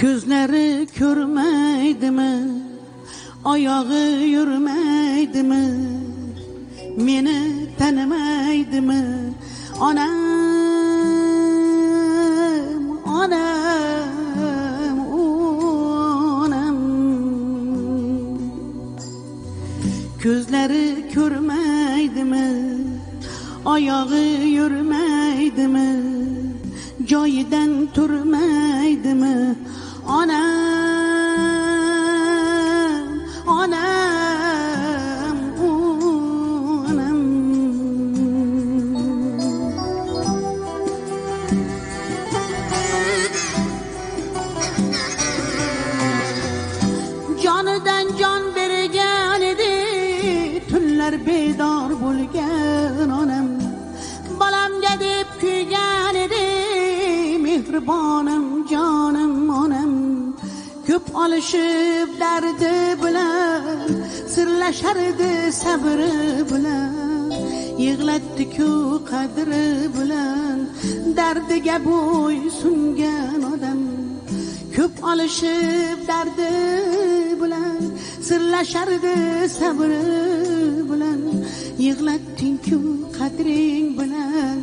Ko'zlari ko'rmaydimi, oyog'i yurmaydimi, meni tanimaydimi, onam, onam, onam. Ko'zlari ko'rmaydimi, oyog'i yurmaydimi, joyidan turmaydimi, onam, onam, onam. Jonidan jon bergan edi, tunlar bedor bo'lgan onam. Balamga deb kuygan edi, mehribonim, jonim, onam. Ko'p olishib dardi bilan, sirlashardi sabri bilan, yig'latdi-ku qadri bilan, dardiga bo'ysungan odam. Ko'p olishib dardi bilan, sirlashardi sabri bilan, yig'latding-ku qadring bilan,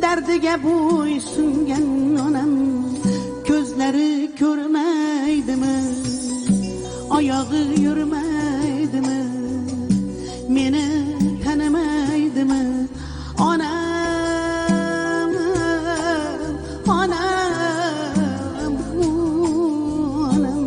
dardiga bo'ysungan onam. Ko'zlari ko'rmaydimi, oyog'i yurmaydimi, meni tanimaydimi, onam, onam, onam.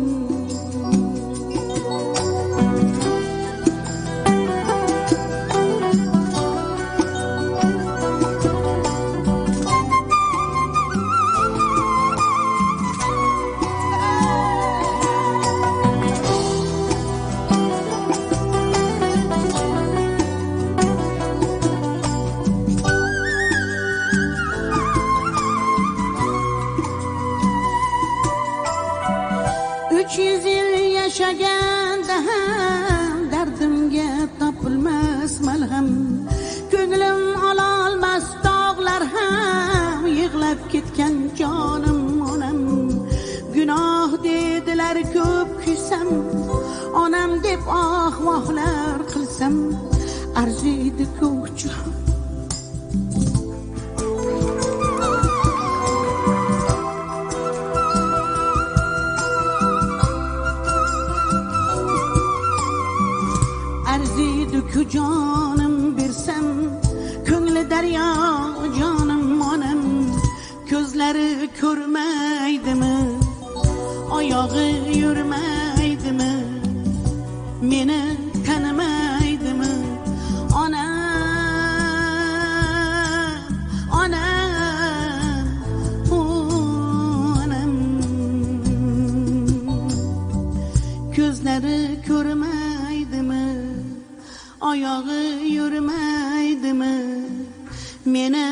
Yaşaganda ham dardimga topilmas malham, ko'nglim ololmas dog'lar ham, yig'lab ketgan jonim onam. Gunoh dedilar ko'p kuysam, onam deb vohlar qilsam, arziydi ko'kcha arziydi-ku jonim bersam, ko'ngli daryo jonim onam. Ko'zlari ko'rmaydimi, oyog'i yurmaydimi, meni tanimaydimi, onam, onam, onam. Ko'zlari ko'rmaydimi, oyog'i yurmaydimi, meni